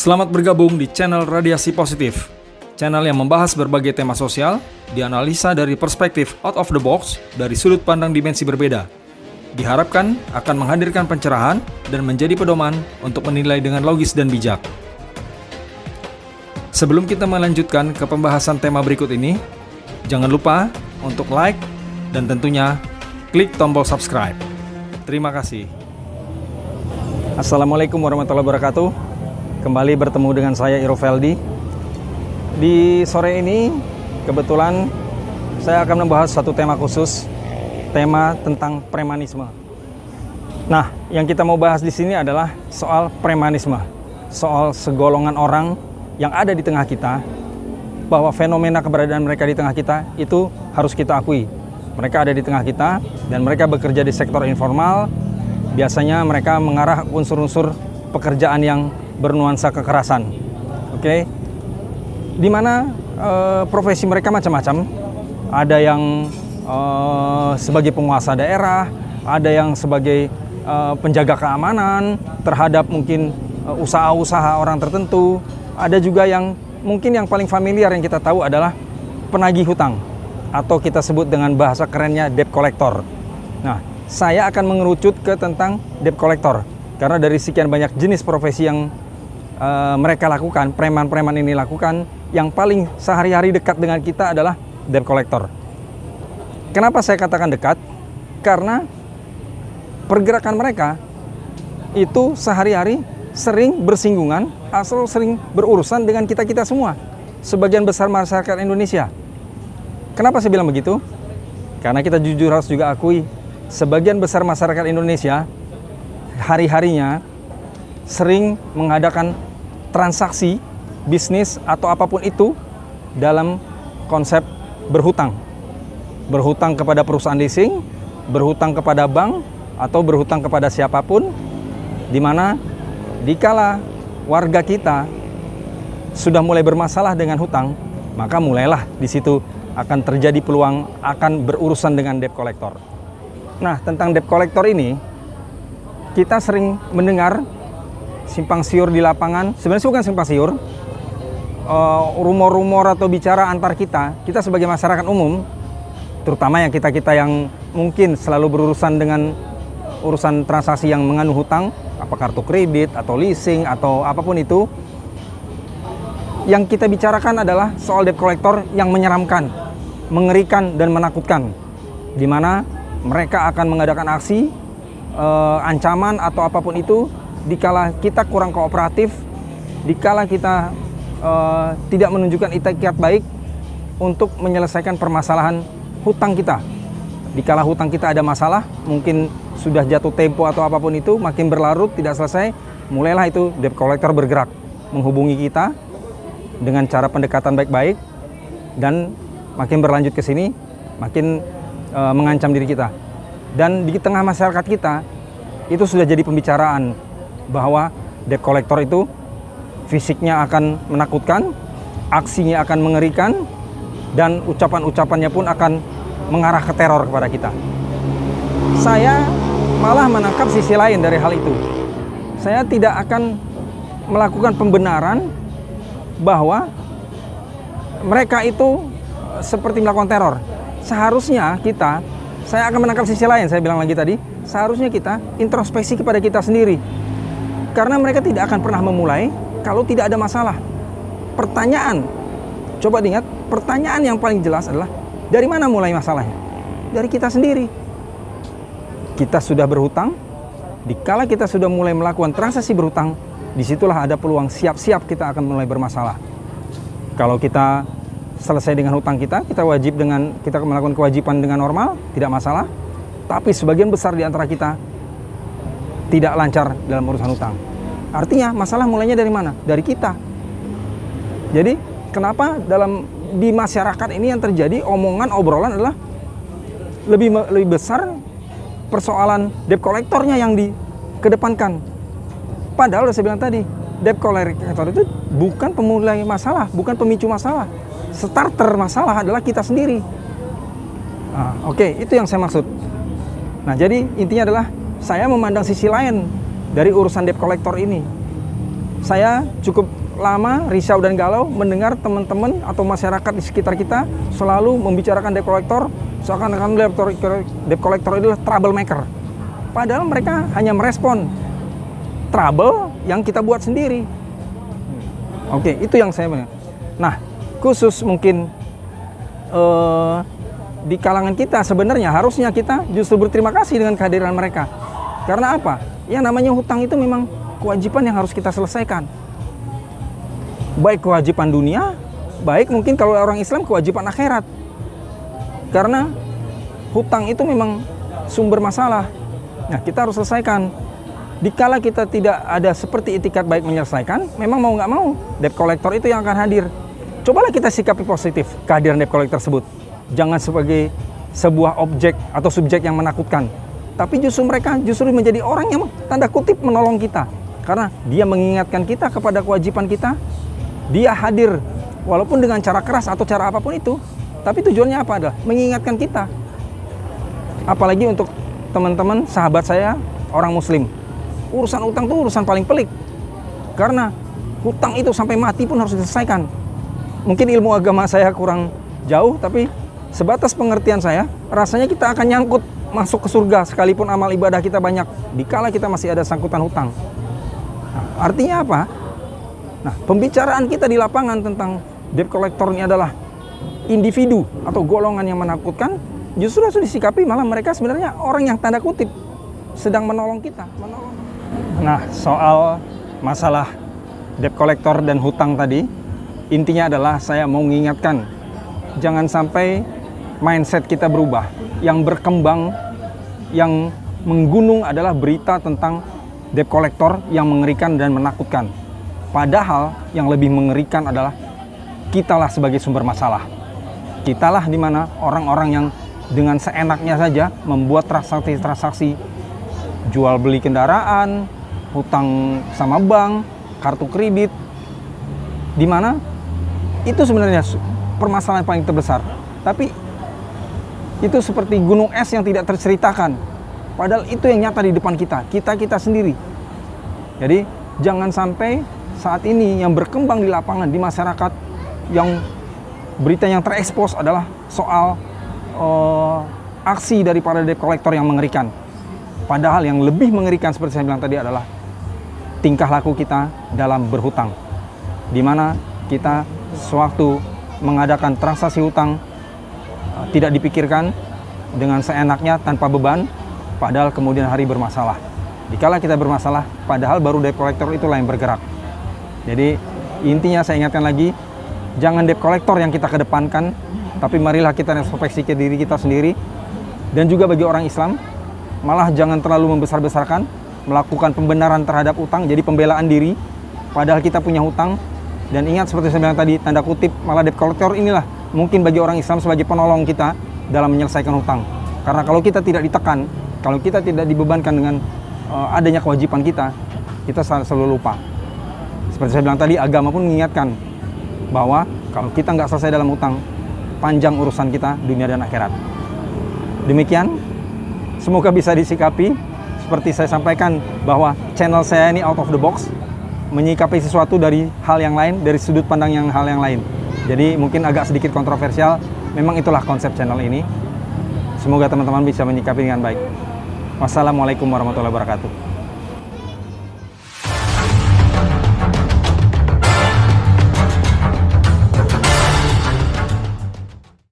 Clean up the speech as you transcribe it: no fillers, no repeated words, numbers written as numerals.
Selamat bergabung di channel Radiasi Positif, channel yang membahas berbagai tema sosial, dianalisa dari perspektif out of the box dari sudut pandang dimensi berbeda. Diharapkan akan menghadirkan pencerahan dan menjadi pedoman untuk menilai dengan logis dan bijak. Sebelum kita melanjutkan ke pembahasan tema berikut ini, jangan lupa untuk like dan tentunya klik tombol subscribe. Terima kasih. Assalamualaikum warahmatullahi wabarakatuh. Kembali bertemu dengan saya Iro Feldi. Di sore ini kebetulan saya akan membahas satu tema khusus, tema tentang premanisme. Nah, yang kita mau bahas di sini adalah soal premanisme, soal segolongan orang yang ada di tengah kita, bahwa fenomena keberadaan mereka di tengah kita itu harus kita akui. Mereka ada di tengah kita dan mereka bekerja di sektor informal. Biasanya mereka mengarah unsur-unsur pekerjaan yang bernuansa kekerasan. Oke. Di mana profesi mereka macam-macam. Ada yang sebagai penguasa daerah, ada yang sebagai penjaga keamanan terhadap mungkin usaha-usaha orang tertentu. Ada juga yang mungkin yang paling familiar yang kita tahu adalah penagih hutang, atau kita sebut dengan bahasa kerennya debt collector. Nah, saya akan mengerucut ke tentang debt collector karena dari sekian banyak jenis profesi yang mereka lakukan, preman-preman ini lakukan, yang paling sehari-hari dekat dengan kita adalah debt collector. Kenapa saya katakan dekat? Karena pergerakan mereka itu sehari-hari sering bersinggungan, asal sering berurusan dengan kita-kita semua, sebagian besar masyarakat Indonesia. Kenapa saya bilang begitu? Karena kita jujur harus juga akui, sebagian besar masyarakat Indonesia hari-harinya sering mengadakan transaksi bisnis atau apapun itu dalam konsep berhutang. Berhutang kepada perusahaan leasing, berhutang kepada bank, atau berhutang kepada siapapun, di mana dikala warga kita sudah mulai bermasalah dengan hutang, maka mulailah di situ akan terjadi peluang akan berurusan dengan debt collector. Nah, tentang debt collector ini kita sering mendengar simpang siur di lapangan. Sebenarnya bukan simpang siur, rumor-rumor atau bicara antar kita sebagai masyarakat umum, terutama yang kita yang mungkin selalu berurusan dengan urusan transaksi yang mengandung hutang, apa kartu kredit atau leasing atau apapun itu. Yang kita bicarakan adalah soal debt collector yang menyeramkan, mengerikan dan menakutkan, di mana mereka akan mengadakan aksi ancaman atau apapun itu dikala kita kurang kooperatif, dikala kita tidak menunjukkan itikat baik untuk menyelesaikan permasalahan hutang kita. Dikala hutang kita ada masalah, mungkin sudah jatuh tempo atau apapun itu, makin berlarut tidak selesai, mulailah itu debt collector bergerak menghubungi kita dengan cara pendekatan baik-baik, dan makin berlanjut ke sini makin mengancam diri kita. Dan di tengah masyarakat kita itu sudah jadi pembicaraan bahwa debt collector itu fisiknya akan menakutkan, aksinya akan mengerikan, dan ucapan-ucapannya pun akan mengarah ke teror kepada kita. Saya malah menangkap sisi lain dari hal itu. Saya tidak akan melakukan pembenaran bahwa mereka itu seperti melakukan teror. Seharusnya saya akan menangkap sisi lain, saya bilang lagi tadi, seharusnya kita introspeksi kepada kita sendiri. Karena mereka tidak akan pernah memulai kalau tidak ada masalah. Pertanyaan, coba diingat, pertanyaan yang paling jelas adalah, dari mana mulai masalahnya? Dari kita sendiri. Kita sudah berhutang, dikala kita sudah mulai melakukan transaksi berhutang, disitulah ada peluang siap-siap kita akan mulai bermasalah. Kalau kita selesai dengan hutang kita melakukan kewajiban dengan normal, tidak masalah. Tapi sebagian besar di antara kita tidak lancar dalam urusan hutang. Artinya masalah mulainya dari mana? Dari kita. Jadi kenapa di masyarakat ini yang terjadi omongan, obrolan adalah lebih besar persoalan debt collectornya yang dikedepankan. Padahal saya bilang tadi, debt collector itu bukan pemulai masalah, bukan pemicu masalah. Starter masalah adalah kita sendiri. Oke, itu yang saya maksud. Nah, jadi intinya adalah saya memandang sisi lain dari urusan debt collector ini. saya cukup lama risau dan galau mendengar teman-teman atau masyarakat di sekitar kita selalu membicarakan debt collector seakan-akan debt collector adalah troublemaker. Padahal mereka hanya merespon trouble yang kita buat sendiri. Oke, itu yang saya bilang. Nah, khusus mungkin di kalangan kita sebenarnya harusnya kita justru berterima kasih dengan kehadiran mereka. Karena apa? Yang namanya hutang itu memang kewajiban yang harus kita selesaikan. Baik kewajiban dunia, baik mungkin kalau orang Islam kewajiban akhirat. Karena hutang itu memang sumber masalah. Nah, kita harus selesaikan. Dikala kita tidak ada seperti itikat baik menyelesaikan, memang mau nggak mau, debt collector itu yang akan hadir. Cobalah kita sikapi positif kehadiran debt collector tersebut. Jangan sebagai sebuah objek atau subjek yang menakutkan. Tapi justru mereka menjadi orang yang tanda kutip menolong kita. Karena dia mengingatkan kita kepada kewajiban kita. Dia hadir walaupun dengan cara keras atau cara apapun itu. Tapi tujuannya apa adalah mengingatkan kita. Apalagi untuk teman-teman, sahabat saya, orang muslim. Urusan utang itu urusan paling pelik. Karena hutang itu sampai mati pun harus diselesaikan. Mungkin ilmu agama saya kurang jauh, tapi sebatas pengertian saya, rasanya kita akan nyangkut masuk ke surga sekalipun amal ibadah kita banyak dikala kita masih ada sangkutan hutang. Nah, artinya apa? Nah, pembicaraan kita di lapangan tentang debt collector ini adalah individu atau golongan yang menakutkan, justru harus disikapi malah mereka sebenarnya orang yang tanda kutip sedang menolong kita. Nah, soal masalah debt collector dan hutang tadi, intinya adalah saya mau mengingatkan, jangan sampai mindset kita berubah. Yang berkembang, yang menggunung adalah berita tentang debt collector yang mengerikan dan menakutkan. Padahal yang lebih mengerikan adalah kitalah sebagai sumber masalah. Kitalah di mana orang-orang yang dengan seenaknya saja membuat transaksi-transaksi jual beli kendaraan, hutang sama bank, kartu kredit, di mana itu sebenarnya permasalahan paling terbesar. Tapi itu seperti gunung es yang tidak terceritakan. Padahal itu yang nyata di depan kita sendiri. Jadi jangan sampai saat ini yang berkembang di lapangan, di masyarakat, yang berita yang terekspos adalah soal aksi dari para debt collector yang mengerikan. Padahal yang lebih mengerikan seperti saya bilang tadi adalah tingkah laku kita dalam berhutang. Di mana kita sewaktu mengadakan transaksi hutang tidak dipikirkan dengan seenaknya tanpa beban, padahal kemudian hari bermasalah. Dikala kita bermasalah, padahal baru debt collector itulah yang bergerak. Jadi intinya saya ingatkan lagi, jangan debt collector yang kita kedepankan, tapi marilah kita introspeksi ke diri kita sendiri. Dan juga bagi orang Islam, malah jangan terlalu membesar-besarkan, melakukan pembenaran terhadap utang, jadi pembelaan diri, padahal kita punya hutang. Dan ingat seperti saya bilang tadi, tanda kutip, malah debt collector inilah mungkin bagi orang Islam sebagai penolong kita dalam menyelesaikan hutang. Karena kalau kita tidak ditekan, kalau kita tidak dibebankan dengan adanya kewajiban kita selalu lupa. Seperti saya bilang tadi, agama pun mengingatkan bahwa kalau kita nggak selesai dalam hutang, panjang urusan kita dunia dan akhirat. Demikian, semoga bisa disikapi. Seperti saya sampaikan bahwa channel saya ini out of the box, menyikapi sesuatu dari hal yang lain, dari sudut pandang hal yang lain. Jadi mungkin agak sedikit kontroversial, memang itulah konsep channel ini. Semoga teman-teman bisa menyikapi dengan baik. Wassalamualaikum warahmatullahi wabarakatuh.